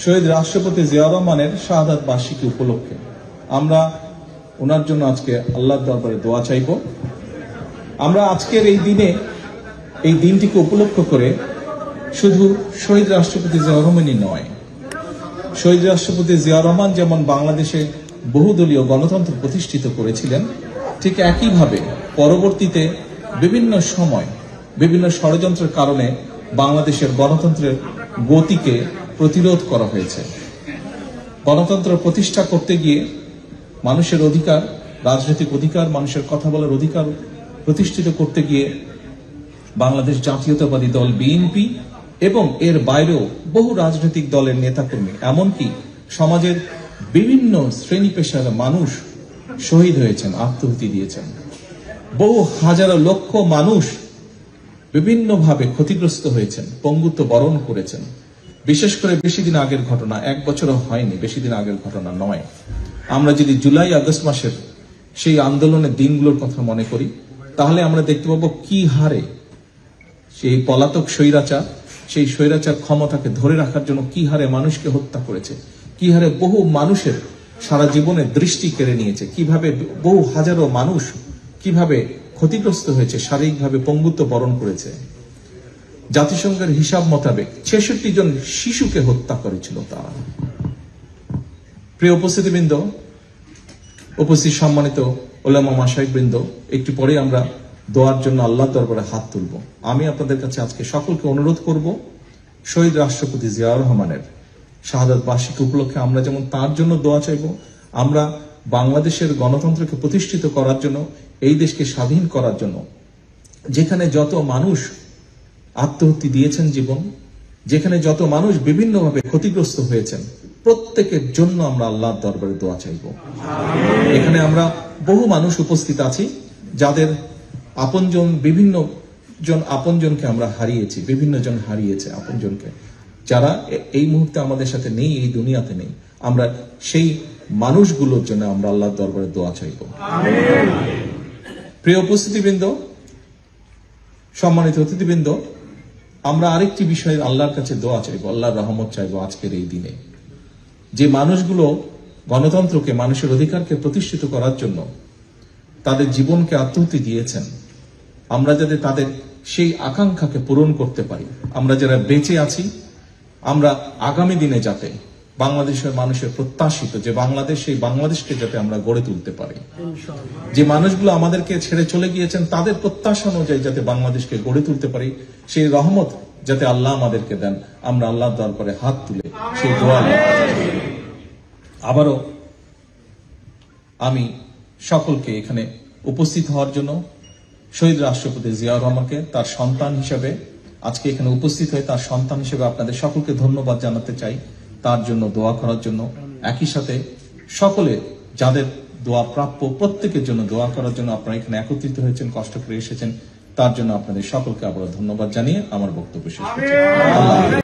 শহীদ রাষ্ট্রপতি জিয়াউর রহমানের শাহাদাত বার্ষিকী উপলক্ষে আমরা ওনার জন্য আজকে আল্লাহর দরবারে দোয়া চাইব। আমরা আজকের এই দিনটিকে উপলক্ষ করে শুধু শহীদ রাষ্ট্রপতি জিয়াউর রহমানই নয়, শহীদ রাষ্ট্রপতি জিয়াউর রহমান যেমন বাংলাদেশে বহুদলীয় গণতন্ত্র প্রতিষ্ঠিত করেছিলেন, ঠিক একইভাবে পরবর্তীতে বিভিন্ন সময় বিভিন্ন ষড়যন্ত্রের কারণে বাংলাদেশের গণতন্ত্রের গতিকে প্রতিরোধ করা হয়েছে। গণতন্ত্র প্রতিষ্ঠা করতে গিয়ে মানুষের অধিকার, রাজনৈতিক অধিকার, মানুষের কথা বলার অধিকার প্রতিষ্ঠিত করতে গিয়ে বাংলাদেশ জাতীয়তাবাদী দল বিএনপি এবং এর বাইরেও বহু রাজনৈতিক দলের নেতাকর্মী, এমনকি সমাজের বিভিন্ন শ্রেণী পেশার মানুষ শহীদ হয়েছেন, আত্মাহুতি দিয়েছেন। বহু হাজারো লক্ষ মানুষ বিভিন্নভাবে ক্ষতিগ্রস্ত হয়েছেন, পঙ্গুত্ব বরণ করেছেন। বিশেষ করে বেশি দিন আগের ঘটনা, 1 বছরও হয়নি, বেশি দিন আগের ঘটনা নয়। আমরা যদি জুলাই আগস্ট মাসের সেই আন্দোলনের দিনগুলোর কথা মনে করি, তাহলে আমরা দেখতে পাবো কি হারে সেই পলাতক স্বৈরাচার, সেই স্বৈরাচার ক্ষমতাকে ধরে রাখার জন্য কি হারে মানুষকে হত্যা করেছে, কি হারে বহু মানুষের সারা জীবনের দৃষ্টি কেড়ে নিয়েছে, কিভাবে বহু হাজারো মানুষ কিভাবে ক্ষতিগ্রস্ত হয়েছে, শারীরিকভাবে পঙ্গুত্ব বরণ করেছে। জাতিসংঘের হিসাব মোতাবেক 66 জন শিশুকে হত্যা করেছিল তারা। প্রিয় উপস্থিতিবৃন্দ, উপস্থিত সম্মানিত ওলামা মাশায়েখবৃন্দ, একটু পরে আমরা দোয়ার জন্য আল্লাহর দরবারে হাত তুলব। আমি আপনাদের কাছে আজকে সকলকে অনুরোধ করব, শহীদ রাষ্ট্রপতি জিয়াউর রহমানের শাহাদাত বার্ষিকী উপলক্ষে আমরা যেমন তার জন্য দোয়া চাইব, আমরা বাংলাদেশের গণতন্ত্রকে প্রতিষ্ঠিত করার জন্য, এই দেশকে স্বাধীন করার জন্য যেখানে যত মানুষ আত্মহত্যা দিয়েছেন জীবন, যেখানে যত মানুষ বিভিন্নভাবে ক্ষতিগ্রস্ত হয়েছেন, প্রত্যেকের জন্য আমরা আল্লাহর দরবারে দোয়া চাইব। এখানে আমরা বহু মানুষ উপস্থিত আছি যাদের আপনজন, বিভিন্ন জন আপনজনকে আমরা হারিয়েছি, বিভিন্ন জন হারিয়েছে আপনজনকে, যারা এই মুহূর্তে আমাদের সাথে নেই, এই দুনিয়াতে নেই। আমরা সেই মানুষগুলোর জন্য আমরা আল্লাহর দরবারে দোয়া চাইব। প্রিয় উপস্থিতিবৃন্দ, সম্মানিত অতিথিবৃন্দ, আমরা আরেকটি বিষয়ে আল্লাহর কাছে দোয়া চাইব, আল্লাহর রহমত চাইব আজকের এই দিনে। যে মানুষগুলো গণতন্ত্রকে, মানুষের অধিকারকে প্রতিষ্ঠিত করার জন্য তাদের জীবনকে আত্মাহুতি দিয়েছেন, আমরা যাতে তাদের সেই আকাঙ্ক্ষাকে পূরণ করতে পারি, আমরা যারা বেঁচে আছি, আমরা আগামী দিনে যাতে বাংলাদেশের মানুষের প্রত্যাশিত যে বাংলাদেশ, সেই বাংলাদেশকে যাতে আমরা গড়ে তুলতে পারি। যে মানুষগুলো আমাদেরকে ছেড়ে চলে গিয়েছেন, তাদের প্রত্যাশা অনুযায়ী যাতে বাংলাদেশকে গড়ে তুলতে পারি, সেই রহমত যাতে আল্লাহ আমাদেরকে দেন, আমরা আল্লাহর দরবারে হাত তুলে সেই দোয়া। আবারও আমি সকলকে এখানে উপস্থিত হওয়ার জন্য, শহীদ রাষ্ট্রপতি জিয়াউর রহমানকে তার সন্তান হিসেবে আজকে এখানে উপস্থিত হয়ে তার সন্তান হিসেবে আপনাদের সকলকে ধন্যবাদ জানাতে চাই, তার জন্য দোয়া করার জন্য। একই সাথে সকলে যাদের দোয়া প্রাপ্য, প্রত্যেকের জন্য দোয়া করার জন্য আপনারা এখানে একত্রিত হয়েছেন, কষ্ট করে এসেছেন, তার জন্য আপনাদের সকলকে আবার ধন্যবাদ জানিয়ে আমার বক্তব্য শেষ করছি।